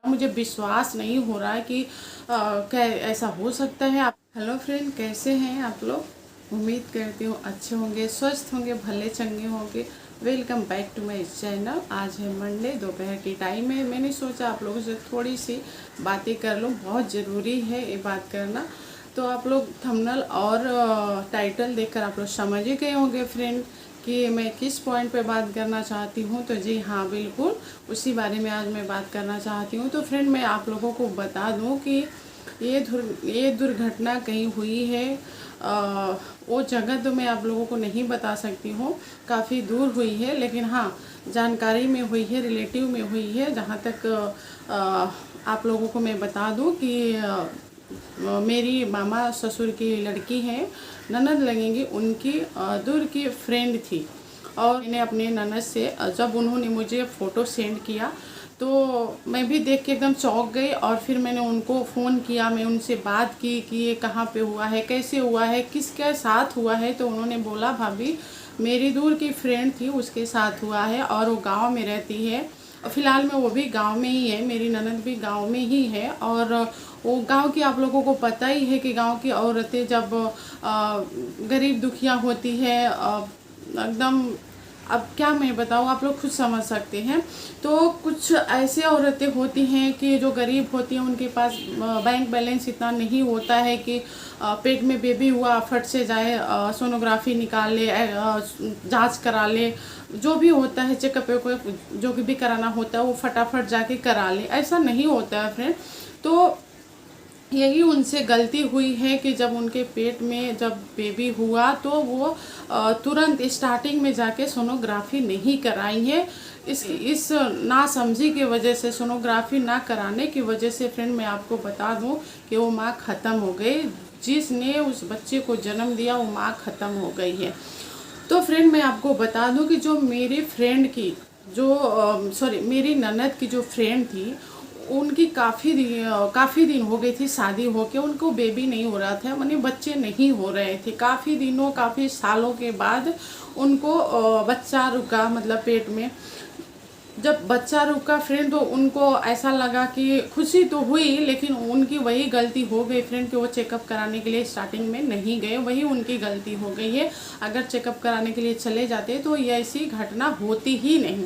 मुझे विश्वास नहीं हो रहा है कि क्या ऐसा हो सकता है। आप हेलो फ्रेंड, कैसे हैं आप लोग? उम्मीद करती हूँ अच्छे होंगे, स्वस्थ होंगे, भले चंगे होंगे। Welcome back to my channel. आज है मंडे, दोपहर की टाइम है। मैंने सोचा आप लोगों से थोड़ी सी बातें कर लूँ, बहुत ज़रूरी है ये बात करना। तो आप लोग थंबनेल और टाइटल देखकर आप लोग समझ ही गए होंगे फ्रेंड कि मैं किस पॉइंट पे बात करना चाहती हूँ। तो जी हाँ, बिल्कुल उसी बारे में आज मैं बात करना चाहती हूँ। तो फ्रेंड, मैं आप लोगों को बता दूँ कि ये दुर्घटना कहीं हुई है। वो जगह तो मैं आप लोगों को नहीं बता सकती हूँ, काफ़ी दूर हुई है, लेकिन हाँ जानकारी में हुई है, रिलेटिव में हुई है। जहाँ तक आप लोगों को मैं बता दूँ कि मेरी मामा ससुर की लड़की है, ननद लगेंगी, उनकी दूर की फ्रेंड थी। और मैंने अपने ननद से जब उन्होंने मुझे फ़ोटो सेंड किया तो मैं भी देख के एकदम चौंक गई। और फिर मैंने उनको फ़ोन किया, मैं उनसे बात की कि ये कहाँ पे हुआ है, कैसे हुआ है, किसके साथ हुआ है। तो उन्होंने बोला, भाभी मेरी दूर की फ्रेंड थी, उसके साथ हुआ है और वो गांव में रहती है। फ़िलहाल में वो भी गांव में ही है, मेरी ननद भी गांव में ही है। और वो गांव की आप लोगों को पता ही है कि गांव की औरतें जब गरीब दुखिया होती है, एकदम, अब क्या मैं बताऊँ, आप लोग खुद समझ सकते हैं। तो कुछ ऐसे औरतें होती हैं कि जो गरीब होती हैं, उनके पास बैंक बैलेंस इतना नहीं होता है कि पेट में बेबी हुआ फट से जाए सोनोग्राफी निकाल ले, जांच करा ले, जो भी होता है चेकअप जो भी कराना होता है वो फटाफट जाके करा ले। ऐसा नहीं होता है फ्रेंड। तो यही उनसे गलती हुई है कि जब उनके पेट में जब बेबी हुआ तो वो तुरंत स्टार्टिंग में जाके सोनोग्राफी नहीं कराई है। इस नासमझी की वजह से, सोनोग्राफी ना कराने की वजह से फ्रेंड, मैं आपको बता दूं कि वो माँ ख़त्म हो गई। जिसने उस बच्चे को जन्म दिया वो माँ ख़त्म हो गई है। तो फ्रेंड, मैं आपको बता दूं कि जो मेरी फ्रेंड की मेरी ननद की जो फ्रेंड थी, उनकी काफ़ी दिन हो गई थी शादी होके, उनको बेबी नहीं हो रहा था, माने बच्चे नहीं हो रहे थे। काफ़ी दिनों, काफ़ी सालों के बाद उनको बच्चा रुका, मतलब पेट में जब बच्चा रुका फ्रेंड, तो उनको ऐसा लगा कि खुशी तो हुई, लेकिन उनकी वही गलती हो गई फ्रेंड कि वो चेकअप कराने के लिए स्टार्टिंग में नहीं गए। वही उनकी गलती हो गई है। अगर चेकअप कराने के लिए चले जाते तो ये ऐसी घटना होती ही नहीं।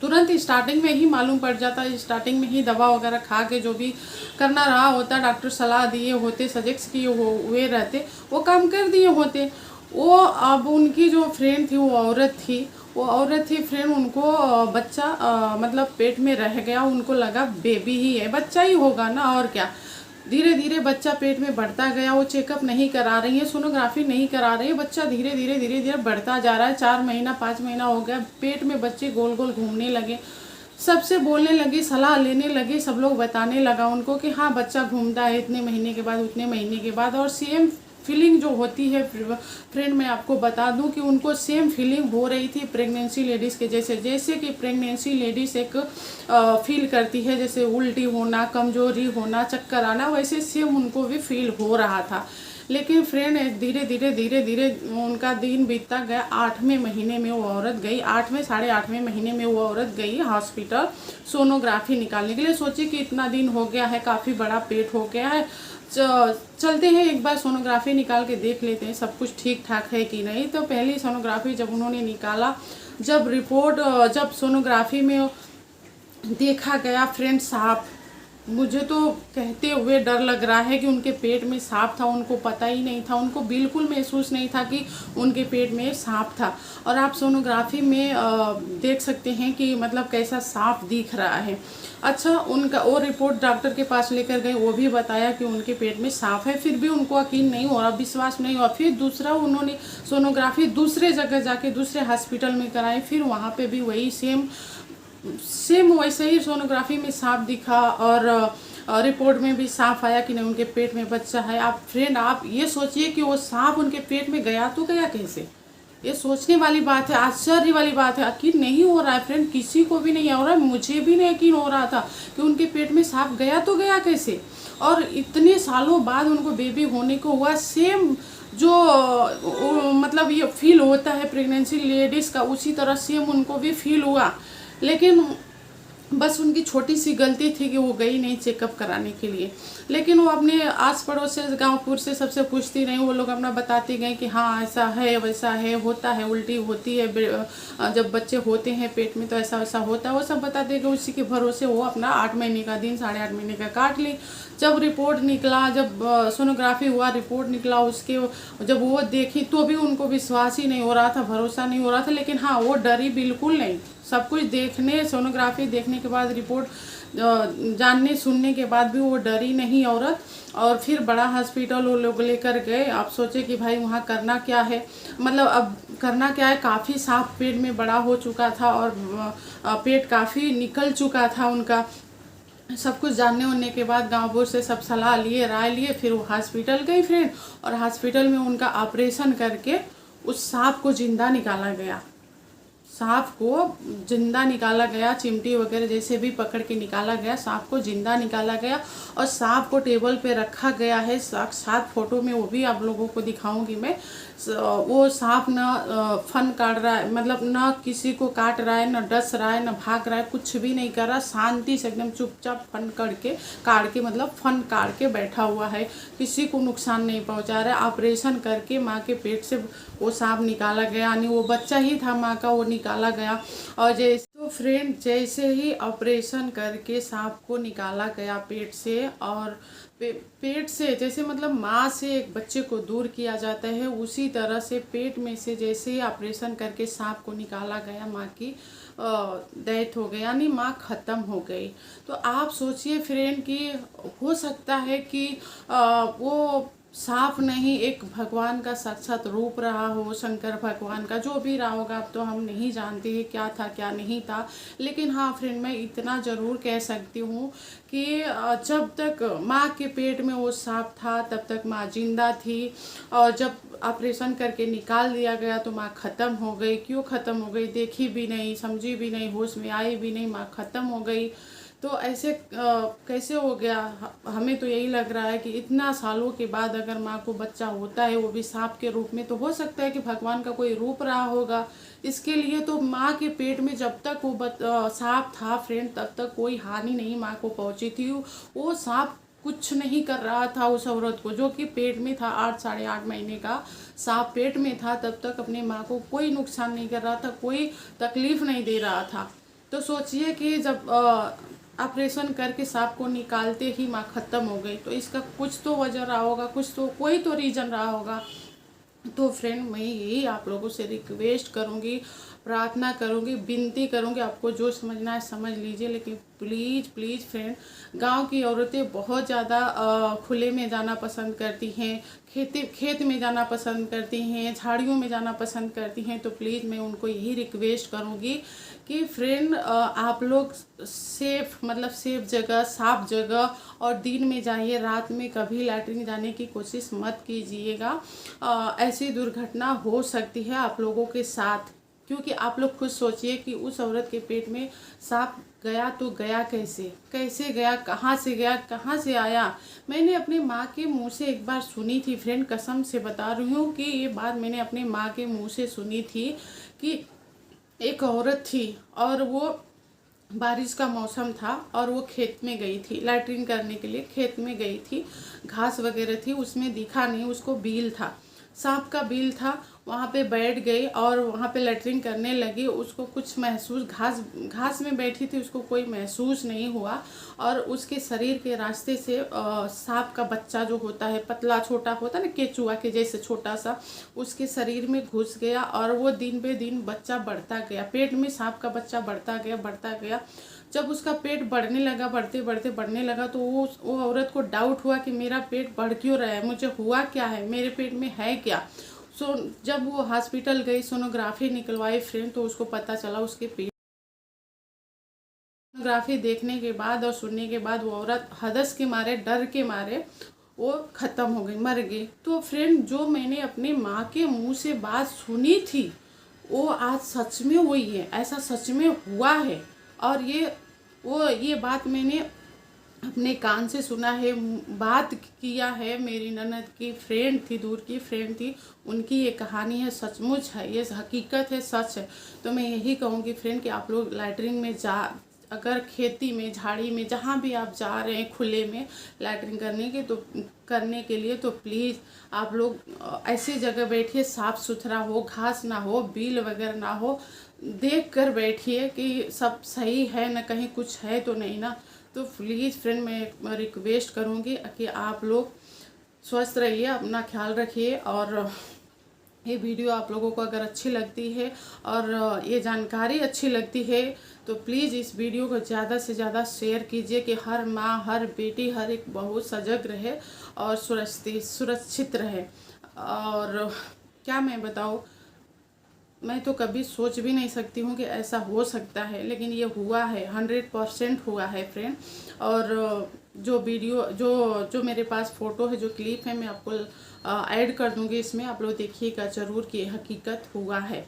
तुरंत स्टार्टिंग में ही मालूम पड़ जाता है, स्टार्टिंग में ही दवा वगैरह खा के जो भी करना रहा होता, डॉक्टर सलाह दिए होते, सजेस्ट किए हुए रहते, वो काम कर दिए होते। वो अब उनकी जो फ्रेंड थी, वो औरत थी फ्रेंड, उनको बच्चा मतलब पेट में रह गया। उनको लगा बेबी ही है, बच्चा ही होगा ना, और क्या। धीरे धीरे बच्चा पेट में बढ़ता गया। वो चेकअप नहीं करा रही है, सोनोग्राफी नहीं करा रही है, बच्चा धीरे धीरे बढ़ता जा रहा है। 4 महीना 5 महीना हो गया, पेट में बच्चे गोल गोल घूमने लगे। सबसे बोलने लगी, सलाह लेने लगी, सब लोग बताने लगा उनको कि हाँ बच्चा घूमता है इतने महीने के बाद, उतने महीने के बाद। और सेम फीलिंग जो होती है फ्रेंड, मैं आपको बता दूं कि उनको सेम फीलिंग हो रही थी प्रेगनेंसी लेडीज़ के जैसे। जैसे कि प्रेगनेंसी लेडीज़ एक फील करती है, जैसे उल्टी होना, कमजोरी होना, चक्कर आना, वैसे सेम उनको भी फील हो रहा था। लेकिन फ्रेंड, धीरे धीरे उनका दिन बीतता गया। 8वें महीने में वो औरत गई, 8वें महीने में वो औरत गई हॉस्पिटल सोनोग्राफी निकालने के लिए। सोची कि इतना दिन हो गया है, काफ़ी बड़ा पेट हो गया है, चलते हैं एक बार सोनोग्राफी निकाल के देख लेते हैं सब कुछ ठीक ठाक है कि नहीं। तो पहली सोनोग्राफी जब उन्होंने निकाला, जब सोनोग्राफी में देखा गया फ्रेंड सांप, मुझे तो कहते हुए डर लग रहा है कि उनके पेट में सांप था। उनको पता ही नहीं था, उनको बिल्कुल महसूस नहीं था कि उनके पेट में सांप था। और आप सोनोग्राफी में देख सकते हैं कि मतलब कैसा सांप दिख रहा है। अच्छा, उनका वो रिपोर्ट डॉक्टर के पास लेकर गए, वो भी बताया कि उनके पेट में सांप है। फिर भी उनको यकीन नहीं हो रहा, विश्वास नहीं हुआ। फिर दूसरा उन्होंने सोनोग्राफी दूसरे जगह जाके दूसरे हॉस्पिटल में कराई। फिर वहाँ पे भी वही सेम वैसे ही सोनोग्राफी में सांप दिखा और रिपोर्ट में भी सांप आया कि नहीं, उनके पेट में बच्चा है। आप फ्रेंड, आप ये सोचिए कि वो सांप उनके पेट में गया तो गया कैसे। ये सोचने वाली बात है, आश्चर्य वाली बात है। यकीन नहीं हो रहा है फ्रेंड, किसी को भी नहीं हो रहा है, मुझे भी नहीं यकीन हो रहा था कि उनके पेट में सांप गया तो गया कैसे। और इतने सालों बाद उनको बेबी होने को हुआ। सेम जो मतलब ये फील होता है प्रेगनेंसी लेडीज़ का, उसी तरह सेम उनको भी फील हुआ। लेकिन बस उनकी छोटी सी गलती थी कि वो गई नहीं चेकअप कराने के लिए। लेकिन वो अपने आस पड़ोस से गाँव-पुर से सबसे पूछती रहीं, वो लोग अपना बताते गए कि हाँ ऐसा है, वैसा है, होता है, उल्टी होती है, जब बच्चे होते हैं पेट में तो ऐसा-वैसा होता है, वो सब बताते गए। उसी के भरोसे वो अपना 8 महीने का दिन, साढ़े 8 महीने का काट ली। जब रिपोर्ट निकला, जब सोनोग्राफी हुआ, रिपोर्ट निकला उसके, जब वो देखी तो भी उनको विश्वास ही नहीं हो रहा था, भरोसा नहीं हो रहा था। लेकिन हाँ, वो डरी बिल्कुल नहीं। सब कुछ देखने, सोनोग्राफी देखने के बाद, रिपोर्ट जानने सुनने के बाद भी वो डरी नहीं औरत। और फिर बड़ा हॉस्पिटल वो लोग लेकर गए। आप सोचे कि भाई वहाँ करना क्या है, मतलब अब करना क्या है, काफ़ी साफ पेट में बड़ा हो चुका था और पेट काफ़ी निकल चुका था उनका। सब कुछ जानने होने के बाद गाँव से सब सलाह लिए, राय लिए, फिर वो हॉस्पिटल गई फ्रेंड। और हॉस्पिटल में उनका ऑपरेशन करके उस सांप को जिंदा निकाला गया। सांप को जिंदा निकाला गया, चिमटी वगैरह जैसे भी पकड़ के निकाला गया, सांप को जिंदा निकाला गया। और सांप को टेबल पे रखा गया है, साथ फोटो में, वो भी आप लोगों को दिखाऊंगी मैं। वो सांप ना फन काट रहा है, मतलब ना किसी को काट रहा है, ना डस रहा है, ना भाग रहा है, कुछ भी नहीं कर रहा, शांति से एकदम चुपचाप फन करके काट के, मतलब फन काट के बैठा हुआ है, किसी को नुकसान नहीं पहुंचा रहा है। ऑपरेशन करके माँ के पेट से वो सांप निकाला गया, यानी वो बच्चा ही था माँ का, वो निकाला गया। और जैसे तो फ्रेंड, जैसे ही ऑपरेशन करके सांप को निकाला गया पेट से, और पेट से जैसे मतलब माँ से एक बच्चे को दूर किया जाता है, उसी तरह से पेट में से जैसे ही ऑपरेशन करके सांप को निकाला गया, माँ की डेथ हो गई, यानी माँ ख़त्म हो गई। तो आप सोचिए फ्रेंड कि हो सकता है कि वो साफ नहीं, एक भगवान का साक्षात रूप रहा हो, शंकर भगवान का, जो भी रहा होगा, अब तो हम नहीं जानते हैं क्या था क्या नहीं था। लेकिन हाँ फ्रेंड, मैं इतना ज़रूर कह सकती हूँ कि जब तक माँ के पेट में वो सांप था तब तक माँ जिंदा थी। और जब ऑपरेशन करके निकाल दिया गया तो माँ ख़त्म हो गई। क्यों ख़त्म हो गई, देखी भी नहीं, समझी भी नहीं, होश में आई भी नहीं, माँ ख़त्म हो गई। तो ऐसे कैसे हो गया, हमें तो यही लग रहा है कि इतना सालों के बाद अगर माँ को बच्चा होता है, वो भी सांप के रूप में, तो हो सकता है कि भगवान का कोई रूप रहा होगा। इसके लिए तो माँ के पेट में जब तक वो सांप था फ्रेंड, तब तक कोई हानि नहीं माँ को पहुँची थी। वो सांप कुछ नहीं कर रहा था उस औरत को, जो कि पेट में था, 8 साढ़े 8 महीने का सांप पेट में था, तब तक अपनी माँ को कोई नुकसान नहीं कर रहा था, कोई तकलीफ नहीं दे रहा था। तो सोचिए कि जब ऑपरेशन करके सांप को निकालते ही माँ ख़त्म हो गई, तो इसका कुछ तो वजह रहा होगा, कुछ तो कोई तो रीज़न रहा होगा। तो फ्रेंड, मैं यही आप लोगों से रिक्वेस्ट करूँगी, प्रार्थना करूँगी, विनती करूँगी, आपको जो समझना है समझ लीजिए। लेकिन प्लीज़ प्लीज़ फ्रेंड, गांव की औरतें बहुत ज़्यादा खुले में जाना पसंद करती हैं, खेत में जाना पसंद करती हैं, झाड़ियों में जाना पसंद करती हैं। तो प्लीज़ मैं उनको यही रिक्वेस्ट करूँगी कि फ्रेंड, आप लोग सेफ, मतलब सेफ जगह, साफ जगह, और दिन में जाइए, रात में कभी लैट्रिन जाने की कोशिश मत कीजिएगा। ऐसी दुर्घटना हो सकती है आप लोगों के साथ। क्योंकि आप लोग खुद सोचिए कि उस औरत के पेट में सांप गया तो गया कैसे, कैसे गया, कहाँ से गया, कहाँ से आया। मैंने अपनी माँ के मुंह से एक बार सुनी थी फ्रेंड, कसम से बता रही हूँ कि ये बात मैंने अपनी माँ के मुंह से सुनी थी कि एक औरत थी और वो बारिश का मौसम था और वो खेत में गई थी लैट्रिन करने के लिए, खेत में गई थी, घास वगैरह थी, उसमें दिखा नहीं, उसको बील था, सांप का बील था। वहाँ पे बैठ गई और वहाँ पे लैट्रिन करने लगी। उसको कुछ महसूस, घास में बैठी थी, उसको कोई महसूस नहीं हुआ। और उसके शरीर के रास्ते से सांप का बच्चा जो होता है, पतला छोटा होता है ना, केचुआ के जैसे छोटा सा, उसके शरीर में घुस गया। और वो दिन पे दिन बच्चा बढ़ता गया, पेट में सांप का बच्चा बढ़ता गया, बढ़ता गया। जब उसका पेट बढ़ने लगा, बढ़ते बढ़ते बढ़ने लगा, तो वो औरत को डाउट हुआ कि मेरा पेट बढ़ क्यों रहा है, मुझे हुआ क्या है, मेरे पेट में है क्या। जब वो हॉस्पिटल गई, सोनोग्राफी निकलवाई फ्रेंड, तो उसको पता चला उसके पेट। सोनोग्राफी देखने के बाद और सुनने के बाद वो औरत हदस के मारे, डर के मारे वो ख़त्म हो गई, मर गई। तो फ्रेंड, जो मैंने अपनी माँ के मुंह से बात सुनी थी, वो आज सच में हुई है, ऐसा सच में हुआ है। और ये बात मैंने अपने कान से सुना है, बात किया है, मेरी ननद की फ्रेंड थी, दूर की फ्रेंड थी, उनकी ये कहानी है, सचमुच है, ये हकीकत है, सच है। तो मैं यही कहूँगी फ्रेंड कि आप लोग लैट्रिन में अगर खेती में, झाड़ी में, जहाँ भी आप जा रहे हैं खुले में लैट्रिन करने के लिए, तो प्लीज़ आप लोग ऐसी जगह बैठिए, साफ़ सुथरा हो, घास ना हो, बील वगैरह ना हो, देख कर बैठिए कि सब सही है ना, कहीं कुछ है तो नहीं ना। तो प्लीज़ फ्रेंड, मैं रिक्वेस्ट करूँगी कि आप लोग स्वस्थ रहिए, अपना ख्याल रखिए। और ये वीडियो आप लोगों को अगर अच्छी लगती है और ये जानकारी अच्छी लगती है तो प्लीज़ इस वीडियो को ज़्यादा से ज़्यादा शेयर कीजिए कि हर माँ, हर बेटी, हर एक बहू सजग रहे और सुरक्षित रहे। और क्या मैं बताऊँ, मैं तो कभी सोच भी नहीं सकती हूँ कि ऐसा हो सकता है, लेकिन ये हुआ है, 100% हुआ है फ्रेंड। और जो वीडियो जो जो मेरे पास फ़ोटो है, जो क्लिप है, मैं आपको ऐड कर दूँगी इसमें, आप लोग देखिएगा ज़रूर कि हकीकत हुआ है।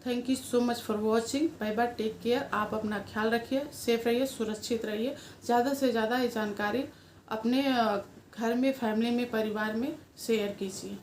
Thank you so much for watching. Bye bye, take care. आप अपना ख्याल रखिए, सेफ रहिए, सुरक्षित रहिए। ज़्यादा से ज़्यादा ये जानकारी अपने घर में, फैमिली में, परिवार में शेयर कीजिए।